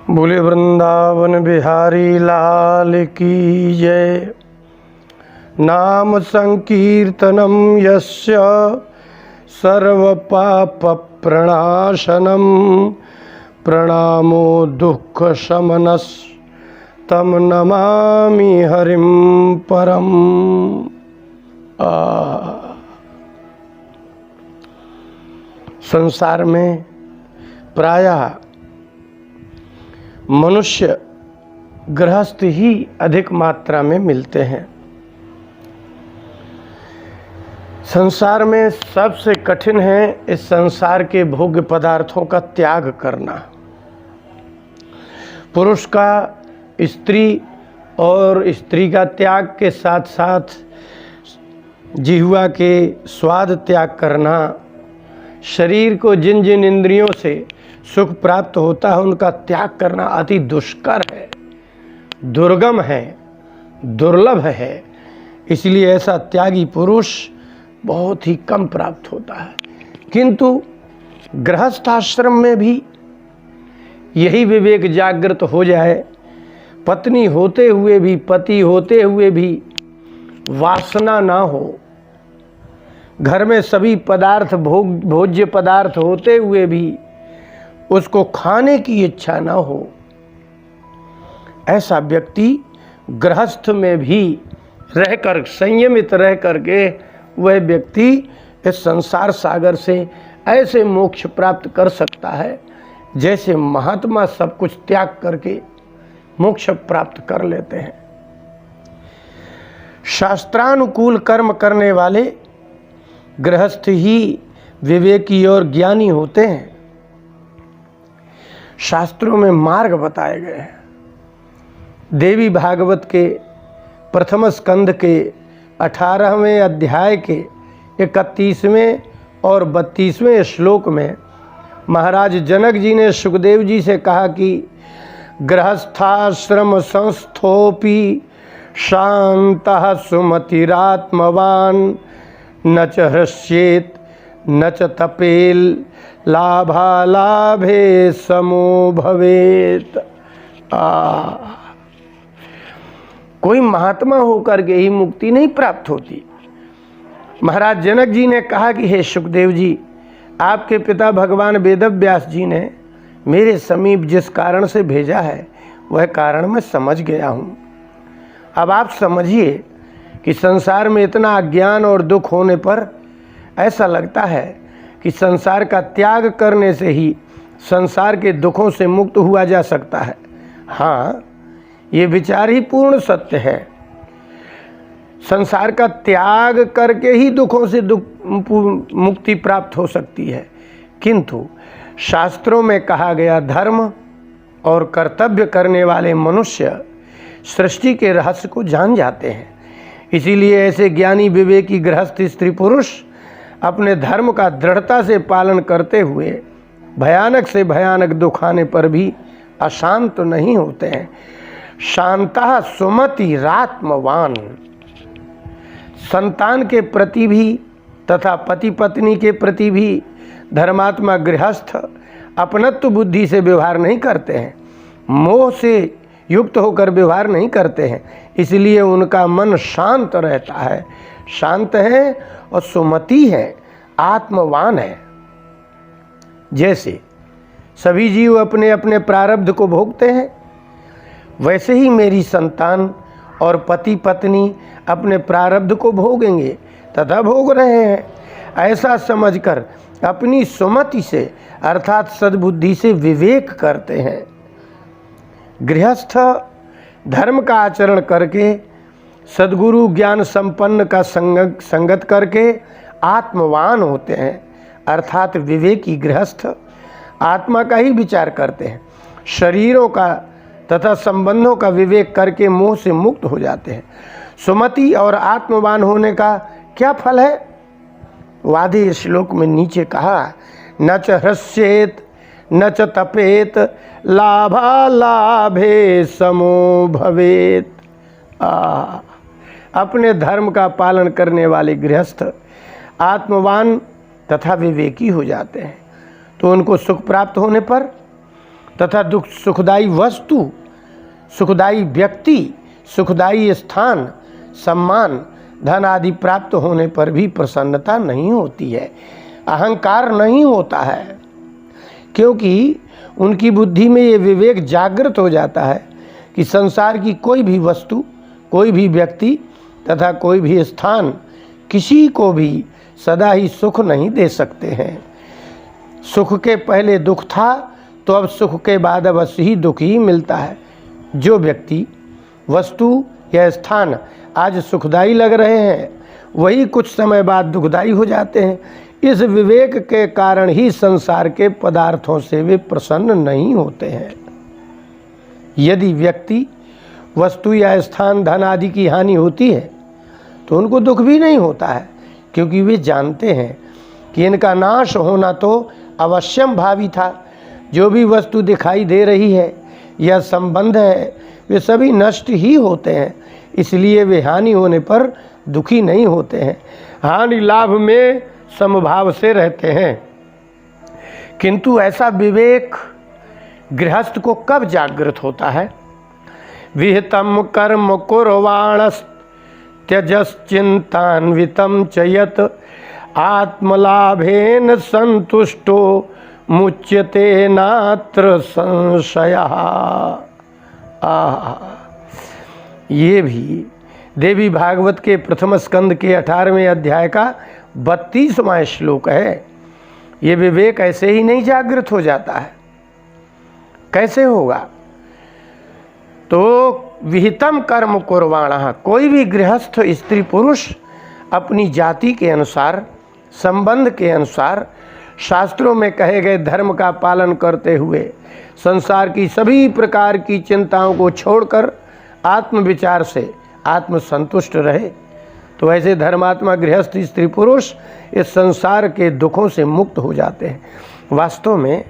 बोले वृंदावन बिहारी लाल की जय। नाम संकीर्तनम यस्य सर्व पाप प्रणाशनम प्रणामो दुख शमनस तम नमामि हरिम परम। संसार में प्रायः मनुष्य गृहस्थ ही अधिक मात्रा में मिलते हैं। संसार में सबसे कठिन है इस संसार के भोग्य पदार्थों का त्याग करना। पुरुष का स्त्री और स्त्री का त्याग के साथ साथ जिह्वा के स्वाद त्याग करना, शरीर को जिन जिन इंद्रियों से सुख प्राप्त होता है उनका त्याग करना अति दुष्कर है, दुर्गम है, दुर्लभ है। इसलिए ऐसा त्यागी पुरुष बहुत ही कम प्राप्त होता है। किंतु गृहस्थ आश्रम में भी यही विवेक जागृत हो जाए, पत्नी होते हुए भी, पति होते हुए भी वासना ना हो, घर में सभी पदार्थ भोज्य पदार्थ होते हुए भी उसको खाने की इच्छा ना हो, ऐसा व्यक्ति गृहस्थ में भी रहकर संयमित रह करके वह व्यक्ति इस संसार सागर से ऐसे मोक्ष प्राप्त कर सकता है जैसे महात्मा सब कुछ त्याग करके मोक्ष प्राप्त कर लेते हैं। शास्त्रानुकूल कर्म करने वाले गृहस्थ ही विवेकी और ज्ञानी होते हैं। शास्त्रों में मार्ग बताए गए हैं। देवी भागवत के प्रथम स्कंद के 18वें अध्याय के 31वें और 32वें श्लोक में महाराज जनक जी ने सुखदेव जी से कहा कि गृहस्थाश्रम संस्थोपि शांतः सुमतिरात्मवान न च हृष्येत न च तपेल लाभालाभे समो भवेत। कोई महात्मा होकर के ही मुक्ति नहीं प्राप्त होती। महाराज जनक जी ने कहा कि हे सुखदेव जी, आपके पिता भगवान वेदव्यास जी ने मेरे समीप जिस कारण से भेजा है वह कारण मैं समझ गया हूँ। अब आप समझिए कि संसार में इतना अज्ञान और दुख होने पर ऐसा लगता है कि संसार का त्याग करने से ही संसार के दुखों से मुक्त हुआ जा सकता है। हाँ, ये विचार ही पूर्ण सत्य है। संसार का त्याग करके ही दुखों से मुक्ति प्राप्त हो सकती है। किंतु शास्त्रों में कहा गया धर्म और कर्तव्य करने वाले मनुष्य सृष्टि के रहस्य को जान जाते हैं। इसीलिए ऐसे ज्ञानी विवेकी गृहस्थ स्त्री पुरुष अपने धर्म का दृढ़ता से पालन करते हुए भयानक से भयानक दुख आने पर भी अशांत नहीं होते हैं। शांतः सुमतिरात्मवान, संतान के प्रति भी तथा पति पत्नी के प्रति भी धर्मात्मा गृहस्थ अपनत्व बुद्धि से व्यवहार नहीं करते हैं, मोह से युक्त होकर व्यवहार नहीं करते हैं। इसलिए उनका मन शांत रहता है, शांत है और सुमति है, आत्मवान है। जैसे सभी जीव अपने अपने प्रारब्ध को भोगते हैं, वैसे ही मेरी संतान और पति पत्नी अपने प्रारब्ध को भोगेंगे तथा भोग रहे हैं। ऐसा समझकर अपनी सुमति से अर्थात सद्बुद्धि से विवेक करते हैं। गृहस्थ धर्म का आचरण करके सद्गुरु ज्ञान संपन्न का संगत करके आत्मवान होते हैं, अर्थात विवेकी गृहस्थ आत्मा का ही विचार करते हैं। शरीरों का तथा संबंधों का विवेक करके मोह से मुक्त हो जाते हैं। सुमति और आत्मवान होने का क्या फल है? वादी श्लोक में नीचे कहा, न च हृष्येत न च तपेत लाभालाभे समो भवेत। अपने धर्म का पालन करने वाले गृहस्थ आत्मवान तथा विवेकी हो जाते हैं, तो उनको सुख प्राप्त होने पर तथा सुखदायी वस्तु, सुखदायी व्यक्ति, सुखदायी स्थान, सम्मान, धन आदि प्राप्त होने पर भी प्रसन्नता नहीं होती है, अहंकार नहीं होता है, क्योंकि उनकी बुद्धि में ये विवेक जागृत हो जाता है कि संसार की कोई भी वस्तु, कोई भी व्यक्ति तथा कोई भी स्थान किसी को भी सदा ही सुख नहीं दे सकते हैं। सुख के पहले दुख था तो अब सुख के बाद अवश्य ही दुख ही मिलता है। जो व्यक्ति, वस्तु या स्थान आज सुखदायी लग रहे हैं वही कुछ समय बाद दुखदायी हो जाते हैं। इस विवेक के कारण ही संसार के पदार्थों से वे प्रसन्न नहीं होते हैं। यदि व्यक्ति, वस्तु या स्थान, धन आदि की हानि होती है तो उनको दुख भी नहीं होता है, क्योंकि वे जानते हैं कि इनका नाश होना तो अवश्यम भावी था। जो भी वस्तु दिखाई दे रही है या संबंध है वे सभी नष्ट ही होते हैं, इसलिए वे हानि होने पर दुखी नहीं होते हैं, हानि लाभ में समभाव से रहते हैं। किंतु ऐसा विवेक गृहस्थ को कब जागृत होता है? विहितम कर्म कुर्वाणस् त्यजश्चिंतान्वितम च यत् आत्मलाभेन संतुष्टो मुच्यते नात्र संशयः। ये भी देवी भागवत के प्रथम स्कंद के 18वें अध्याय का 32वां श्लोक है। ये विवेक ऐसे ही नहीं जागृत हो जाता है। कैसे होगा? तो विहितम कर्म कुर्वाणः, कोई भी गृहस्थ स्त्री पुरुष अपनी जाति के अनुसार, संबंध के अनुसार, शास्त्रों में कहे गए धर्म का पालन करते हुए संसार की सभी प्रकार की चिंताओं को छोड़कर आत्मविचार से आत्मसंतुष्ट रहे, तो ऐसे धर्मात्मा गृहस्थ स्त्री पुरुष इस संसार के दुखों से मुक्त हो जाते हैं। वास्तव में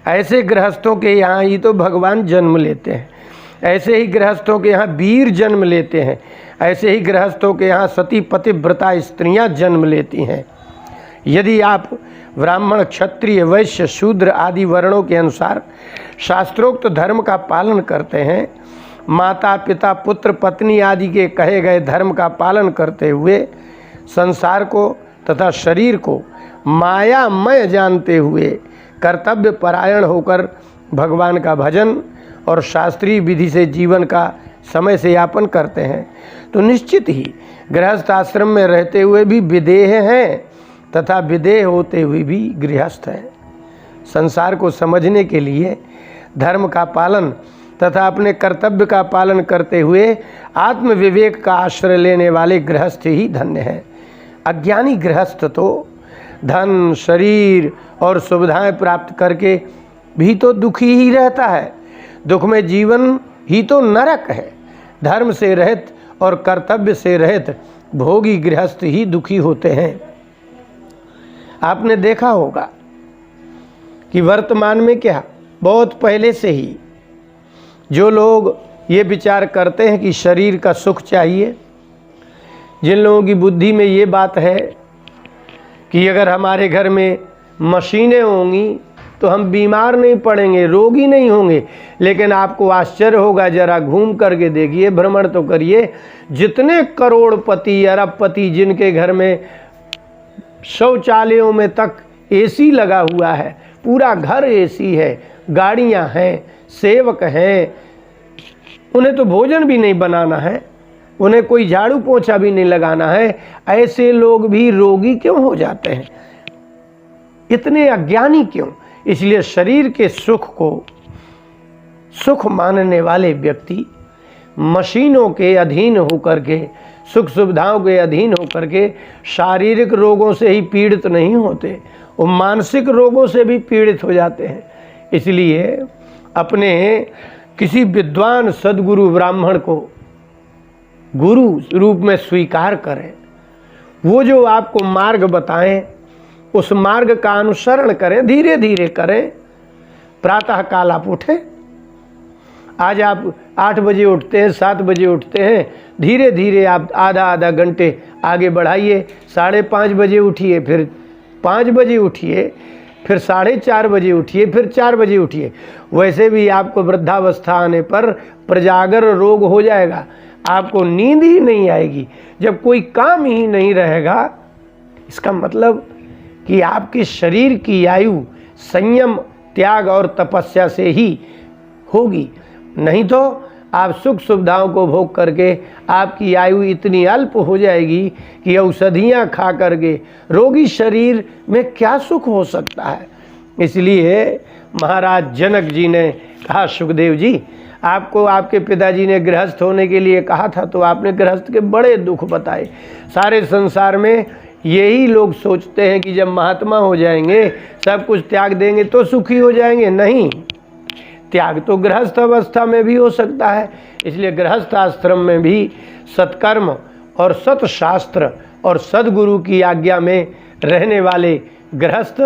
ऐसे गृहस्थों के यहाँ ही तो भगवान जन्म लेते हैं, ऐसे ही गृहस्थों के यहाँ वीर जन्म लेते हैं, ऐसे ही गृहस्थों के यहाँ सती पतिव्रता स्त्रियाँ जन्म लेती हैं। यदि आप ब्राह्मण, क्षत्रिय, वैश्य, शूद्र आदि वर्णों के अनुसार शास्त्रोक्त धर्म का पालन करते हैं, माता पिता पुत्र पत्नी आदि के कहे गए धर्म का पालन करते हुए संसार को तथा शरीर को मायामय जानते हुए कर्तव्य परायण होकर भगवान का भजन और शास्त्रीय विधि से जीवन का समय से यापन करते हैं, तो निश्चित ही गृहस्थ आश्रम में रहते हुए भी विदेह हैं तथा विदेह होते हुए भी गृहस्थ हैं। संसार को समझने के लिए धर्म का पालन तथा अपने कर्तव्य का पालन करते हुए आत्म विवेक का आश्रय लेने वाले गृहस्थ ही धन्य हैं। अज्ञानी गृहस्थ तो धन, शरीर और सुविधाएं प्राप्त करके भी तो दुखी ही रहता है। दुख में जीवन ही तो नरक है। धर्म से रहित और कर्तव्य से रहित भोगी गृहस्थ ही दुखी होते हैं। आपने देखा होगा कि वर्तमान में क्या, बहुत पहले से ही जो लोग ये विचार करते हैं कि शरीर का सुख चाहिए, जिन लोगों की बुद्धि में ये बात है कि अगर हमारे घर में मशीनें होंगी तो हम बीमार नहीं पड़ेंगे, रोगी नहीं होंगे, लेकिन आपको आश्चर्य होगा, जरा घूम करके देखिए, भ्रमण तो करिए, जितने करोड़पति, अरबपति जिनके घर में शौचालयों में तक एसी लगा हुआ है, पूरा घर एसी है, गाड़ियां हैं, सेवक हैं, उन्हें तो भोजन भी नहीं बनाना है, उन्हें कोई झाड़ू पोछा भी नहीं लगाना है, ऐसे लोग भी रोगी क्यों हो जाते हैं? इतने अज्ञानी क्यों? इसलिए शरीर के सुख को सुख मानने वाले व्यक्ति मशीनों के अधीन होकर के, सुख सुविधाओं के अधीन होकर के शारीरिक रोगों से ही पीड़ित नहीं होते, वो मानसिक रोगों से भी पीड़ित हो जाते हैं। इसलिए अपने किसी विद्वान सद्गुरु ब्राह्मण को गुरु रूप में स्वीकार करें, वो जो आपको मार्ग बताएं उस मार्ग का अनुसरण करें, धीरे धीरे करें। प्रातः काल आप उठें, आज आप 8 बजे उठते हैं, 7 बजे उठते हैं, धीरे धीरे आप आधा घंटे आगे बढ़ाइए, 5:30 बजे उठिए, फिर 5 बजे उठिए, फिर 4:30 बजे उठिए, फिर 4 बजे उठिए। वैसे भी आपको वृद्धावस्था आने पर प्रजागर रोग हो जाएगा, आपको नींद ही नहीं आएगी। जब कोई काम ही नहीं रहेगा, इसका मतलब कि आपके शरीर की आयु संयम, त्याग और तपस्या से ही होगी। नहीं तो आप सुख सुविधाओं को भोग करके आपकी आयु इतनी अल्प हो जाएगी कि औषधियाँ खा करके रोगी शरीर में क्या सुख हो सकता है। इसलिए महाराज जनक जी ने कहा, सुखदेव जी आपको आपके पिताजी ने गृहस्थ होने के लिए कहा था, तो आपने गृहस्थ के बड़े दुख बताए। सारे संसार में यही लोग सोचते हैं कि जब महात्मा हो जाएंगे, सब कुछ त्याग देंगे तो सुखी हो जाएंगे। नहीं, त्याग तो गृहस्थ अवस्था में भी हो सकता है। इसलिए गृहस्थ आश्रम में भी सत्कर्म और सत्शास्त्र और सद्गुरु की आज्ञा में रहने वाले गृहस्थ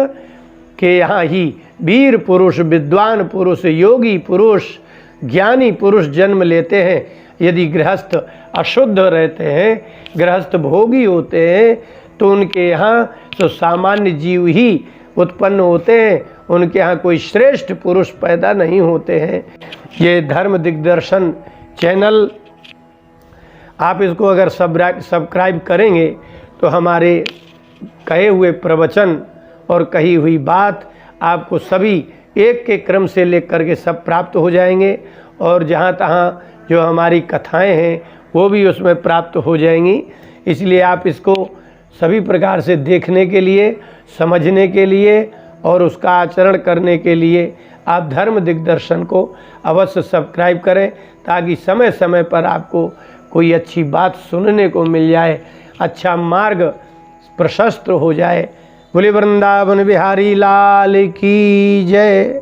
के यहाँ ही वीर पुरुष, विद्वान पुरुष, योगी पुरुष, ज्ञानी पुरुष जन्म लेते हैं। यदि गृहस्थ अशुद्ध रहते हैं, गृहस्थ भोगी होते हैं, तो उनके यहाँ तो सामान्य जीव ही उत्पन्न होते हैं, उनके यहाँ कोई श्रेष्ठ पुरुष पैदा नहीं होते हैं। ये धर्म दिग्दर्शन चैनल, आप इसको अगर सब्सक्राइब करेंगे तो हमारे कहे हुए प्रवचन और कही हुई बात आपको सभी एक के क्रम से लेकर के सब प्राप्त हो जाएंगे, और जहाँ तहाँ जो हमारी कथाएं हैं वो भी उसमें प्राप्त हो जाएंगी। इसलिए आप इसको सभी प्रकार से देखने के लिए, समझने के लिए और उसका आचरण करने के लिए आप धर्म दिग्दर्शन को अवश्य सब्सक्राइब करें, ताकि समय समय पर आपको कोई अच्छी बात सुनने को मिल जाए, अच्छा मार्ग प्रशस्त हो जाए। बोले वृंदावन बिहारी लाल की जय।